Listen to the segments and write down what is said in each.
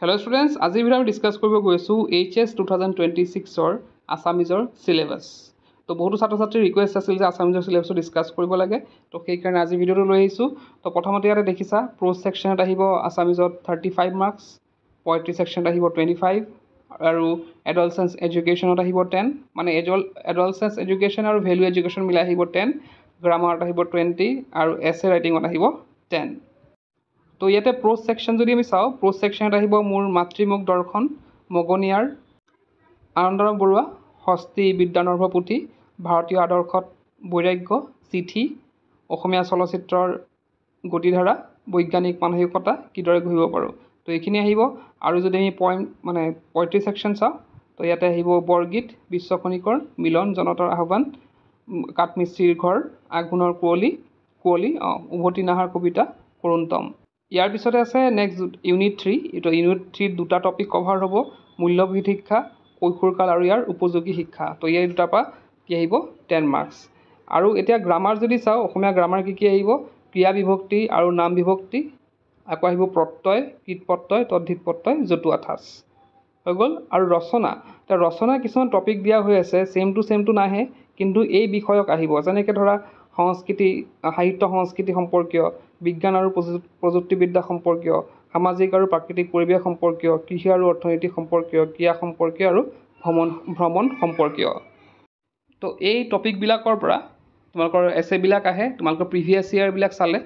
Hello students, আজি video' আমি discuss কৰিব গৈছো HS 2026 ৰ আসামিজৰ সিলেবাস। তো বহুতো ছাত্ৰ ছাত্ৰীৰ ৰিকুৱেষ্ট আছিল যে আসামিজৰ সিলেবাসটো ডিসকাস কৰিব লাগে। তো সেই কাৰণে আজি ভিডিঅ'টো লৈ আহিছো। তো প্ৰথমতে ইয়াতে দেখিছা প্ৰোজ সেকশনত আহিব আসামিজত 35 মাৰ্কস, পোয়েট্ৰি সেকশনত আহিব 25 আৰু এডলসেন্স এডুকেশনত আহিব 10, মানে এডলসেন্স এডুকেশন আৰু ভ্যালু এডুকেশন মিলাই আহিব 10, গ্ৰামাৰত আহিব 20 আৰু এছে ৰাইটিংত আহিব 10। তো ইয়াতে প্ৰোজ সেকশন যদি আমি চাও, প্ৰোজ সেকশনত আহিব মোৰ মাতৃমুখ দৰ্শন, মগনিয়াৰ, আনন্দৰাম বৰুৱা, হস্তি বিদ্যানৰ্ভ পুথি, ভাৰতীয় আদৰ্শত বৈৰাগ্য, চিঠি, অসমীয়া চলচ্চিত্ৰৰ গতিধাৰা, বৈজ্ঞানিক মানসিকতা কিদৰে গঢ়িব পাৰোঁ। তো এইখিনি আহিব। আৰু যদি আমি পয়েট্ৰি সেকশন চাওঁ, তো ইয়াতে আহিব বৰগীত, বিশ্বখনিকৰ, মিলন, জনতাৰ আহ্বান, কাঠমিস্ত্ৰীৰ ঘৰ, আঘোণৰ কুঁৱলী, উভতি নাহাৰ কবিতা, কৰোন্তম। ইয়াৰ পিছতে আছে নেক্সট ইউনিট 3। এইটো ইউনিট 3 দুটা টপিক কভাৰ হ'ব, মূল্যবোধ শিক্ষা, কৈশোৰকাল আৰু ইয়াৰ উপযোগী শিক্ষা। তো এই দুটাৰ পৰা কি আহিব 10 মাৰ্কস। আৰু এতিয়া গ্ৰামাৰ যদি চাওঁ, অসমীয়া গ্ৰামাৰ কি আহিব, ক্ৰিয়া বিভক্তি আৰু নাম বিভক্তি, আকৌ আহিব প্ৰত্যয়, কৃত প্ৰত্যয়, তদ্ধিত প্ৰত্যয়, জতুৱা ঠাঁচ হৈ গ'ল। আৰু ৰচনা, এতিয়া ৰচনা কিছুমান টপিক দিয়া হৈ আছে, ছেম টু নাহে, কিন্তু এই বিষয়ক আহিব। যেনেকৈ ধৰা সংস্কৃতি, সাহিত্য সংস্কৃতি সম্পৰ্কীয়, বিজ্ঞান আৰু প্ৰযুক্তিবিদ্যা সম্পৰ্কীয়, সামাজিক আৰু প্ৰাকৃতিক পৰিৱেশ সম্পৰ্কীয়, কৃষি আৰু অৰ্থনীতি সম্পৰ্কীয়, ক্ৰীড়া সম্পৰ্কীয় আৰু ভ্ৰমণ সম্পৰ্কীয়। তো এই টপিকবিলাকৰ পৰা তোমালোকৰ এছেবিলাক আহে। তোমালোকৰ প্ৰিভিয়াছ ইয়াৰবিলাক চালে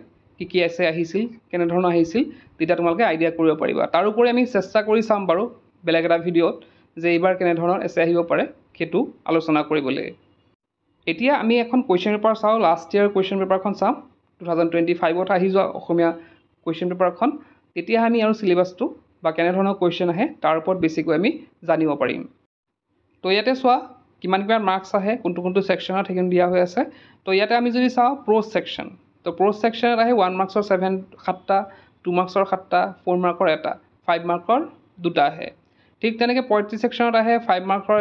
কি এছে আহিছিল, কেনেধৰণৰ আহিছিল, তেতিয়া তোমালোকে আইডিয়া কৰিব পাৰিবা। তাৰোপৰি আমি চেষ্টা কৰি চাম বাৰু বেলেগ এটা ভিডিঅ'ত যে এইবাৰ কেনেধৰণৰ এছে আহিব পাৰে সেইটো আলোচনা কৰিবলৈ। এতিয়া আমি এখন কুৱেশ্যন পেপাৰ চাওঁ, লাষ্ট ইয়াৰ কুৱেশ্যন পেপাৰখন চাম, 2025ত আহি যোৱা অসমীয়া কুৱেশ্যন পেপাৰখন। তেতিয়া আমি আৰু চিলেবাছটো বা কেনেধৰণৰ কুৱেশ্যন আহে তাৰ ওপৰত বেছিকৈ আমি জানিব পাৰিম। তো ইয়াতে চোৱা কিমান মাৰ্কছ আহে, কোনটো ছেকশ্যনত সেইখিনি দিয়া হৈ আছে। তো ইয়াতে আমি যদি চাওঁ প্ৰোজ ছেকশ্যন, তো প্ৰোজ ছেকশ্যনত আহে 1 মাৰ্কছৰ 7টা, 2 মাৰ্কছৰ 7টা, 4 মাৰ্কৰ 1টা, 5 মাৰ্কৰ 2টা আহে। ঠিক তেনেকৈ পয়েট্ৰি ছেকশ্যনত আহে 5 মাৰ্কৰ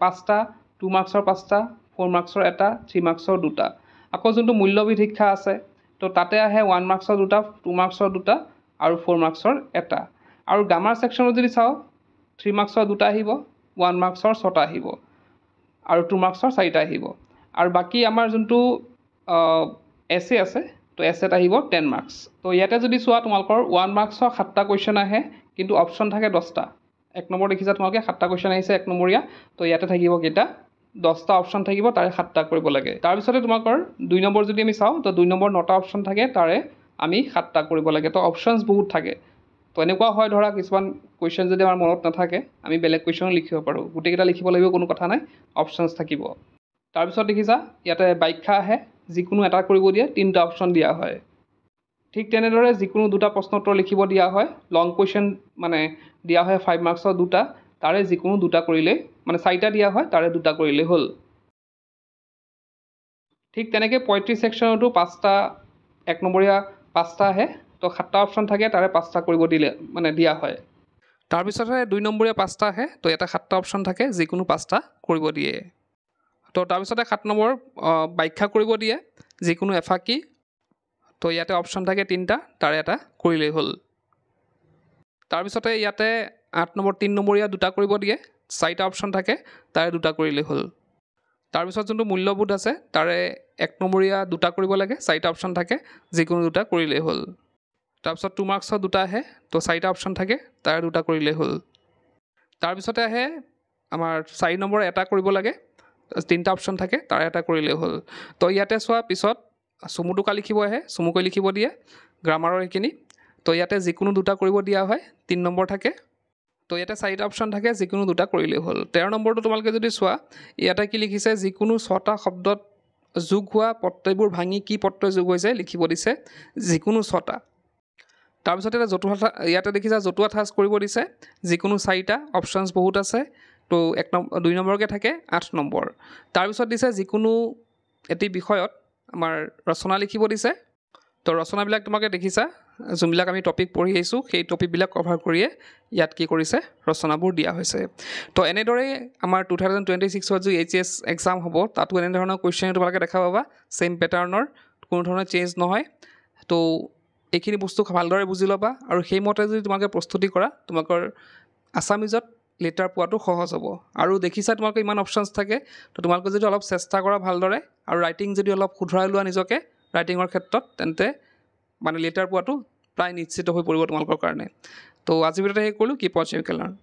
5টা, 2 মাৰ্কছৰ 5টা, 4 মাৰ্কছৰ 1টা, 3 মাৰ্কছৰ 2টা। আকৌ যোনটো মূল্যবোধ শিক্ষা আছে, তো তাতে আহে 1 মাৰ্কছৰ 2টা, 2 মাৰ্কছৰ 2টা আৰু 4 মাৰ্কছৰ 1টা। আৰু গ্ৰামাৰ ছেকশ্যনত যদি চাওঁ 3 মাৰ্কছৰ 2টা আহিব, 1 মাৰ্কছৰ 6টা আহিব আৰু 2 মাৰ্কছৰ 4টা আহিব। আৰু বাকী আমাৰ যোনটো এছে আছে, তো এছেত আহিব 10 মাৰ্কছ। তো ইয়াতে যদি চোৱা তোমালোকৰ 1 মাৰ্কছৰ 7টা কুৱেশ্যন আহে, কিন্তু অপশ্যন থাকে 10টা। 1 নম্বৰ দেখিছা তোমালোকে 7টা কুৱেশ্যন আহিছে 1 নম্বৰীয়া, তো ইয়াতে থাকিব কেইটা 10টা অপশ্যন থাকিব, তাৰে 7টা কৰিব লাগে। তাৰপিছতে তোমালোকৰ 2 নম্বৰ যদি আমি চাওঁ, তো 2 নম্বৰ 9টা অপশ্যন থাকে, তাৰে আমি 7টা কৰিব লাগে। তো অপশ্যনছ বহুত থাকে। তো এনেকুৱা হয় ধৰা কিছুমান কুৱেশ্যন যদি আমাৰ মনত নাথাকে, আমি বেলেগ কুৱেশ্যনো লিখিব পাৰোঁ, গোটেইকেইটা লিখিব লাগিব কোনো কথা নাই, অপশ্যনছ থাকিব। তাৰপিছত দেখিছা ইয়াতে ব্যাখ্যা আহে, যিকোনো এটা কৰিব দিয়ে, 3টা অপশ্যন দিয়া হয়। ঠিক তেনেদৰে যিকোনো 2টা প্ৰশ্ন উত্তৰ লিখিব দিয়া হয়, লং কুৱেশ্যন দিয়া হয় 5 মাৰ্কছৰ 2টা, তাৰে যিকোনো 2টা কৰিলে, 4টা দিয়া হয়, তাৰে 2টা কৰিলে হ'ল। ঠিক তেনেকৈ পয়েট্ৰি ছেকশ্যনতো 5টা 1 নম্বৰীয়া 5টা আহে, তো 7টা অপশ্যন থাকে, তাৰে 5টা কৰিব দিয়া হয়। তাৰপিছতহে 2 নম্বৰীয়া 5টা আহে, তো এটা 7টা অপশ্যন থাকে, যিকোনো 5টা কৰিব দিয়ে। তো তাৰপিছতে 7 নম্বৰ ব্যাখ্যা কৰিব দিয়ে, যিকোনো এফাকি, তো ইয়াতে অপশ্যন থাকে 3টা, তাৰে এটা কৰিলেই হ'ল। তাৰপিছতে ইয়াতে 8 নম্বৰ 3 নম্বৰীয়া 2টা কৰিব দিয়ে, 4টা অপশ্যন থাকে, তাৰে 2টা কৰিলেই হ'ল। তাৰপিছত যোনটো মূল্যবোধ আছে, তাৰে 1 নম্বৰীয়া 2টা কৰিব লাগে, 4টা অপশ্যন থাকে, যিকোনো 2টা কৰিলেই হ'ল। তাৰপিছত 2 মাৰ্কছৰ 2টা আহে, তো 4টা অপশ্যন থাকে, তাৰে 2টা কৰিলেই হ'ল। তাৰপিছতে আহে আমাৰ 4 নম্বৰ 1টা কৰিব লাগে, 3টা অপশ্যন থাকে, তাৰে 1টা কৰিলেই হ'ল। তো ইয়াতে চোৱা পিছত চমু টোকা লিখিব আহে, চমুকৈ লিখিব দিয়ে গ্ৰামাৰৰ এইখিনি। তো ইয়াতে যিকোনো 2টা কৰিব দিয়া হয়, 3 নম্বৰ থাকে, তো ইয়াতে 4টা অপশ্যন থাকে, যিকোনো 2টা কৰিলেই হ'ল। 13 নম্বৰটো তোমালোকে যদি চোৱা, ইয়াতে কি লিখিছে, যিকোনো 6টা শব্দত যোগ হোৱা প্ৰত্যয়বোৰ ভাঙি কি প্ৰত্যয় যোগ হৈছে লিখিব দিছে, যিকোনো 6টা। তাৰপিছত ইয়াতে দেখিছা জতুৱা ঠাঁচ কৰিব দিছে, যিকোনো 4টা, অপশ্যনছ বহুত আছে, তো 2 নম্বৰকৈ থাকে 8 নম্বৰ। তাৰপিছত দিছে যিকোনো এটি বিষয়ত আমাৰ ৰচনা লিখিব দিছে। তো ৰচনাবিলাক তোমালোকে দেখিছা, যোনবিলাক আমি টপিক পঢ়ি আহিছোঁ, সেই টপিকবিলাক কভাৰ কৰিয়ে ইয়াত কি কৰিছে, ৰচনাবোৰ দিয়া হৈছে। তো এনেদৰেই আমাৰ 2026ত যি HS এক্সাম হ'ব, তাতো এনেধৰণৰ কুৱেশ্যন তোমালোকে দেখা পাবা, ছেইম পেটাৰ্ণৰ, কোনো ধৰণৰ চেঞ্জ নহয়। তো এইখিনি বস্তু ভালদৰে বুজি ল'বা আৰু সেইমতে যদি তোমালোকে প্ৰস্তুতি কৰা তোমালোকৰ আছামিজত লেটাৰ পোৱাটো সহজ হ'ব আৰু দেখিছা তোমালোকৰ ইমান অপশ্যনছ থাকে তো তোমালোকে যদি অলপ চেষ্টা কৰা ভালদৰে আৰু ৰাইটিং যদি অলপ শুধৰাই লোৱা নিজকে ৰাইটিঙৰ ক্ষেত্ৰত তেন্তে মানে লেটাৰ পোৱাটো প্ৰায় নিশ্চিত হৈ পৰিব তোমালোকৰ কাৰণে তো আজি ভিডিঅ'তে শেষ কৰিলোঁ। কিপ ৱাচিং, ইউ কেন লাৰ্ণ।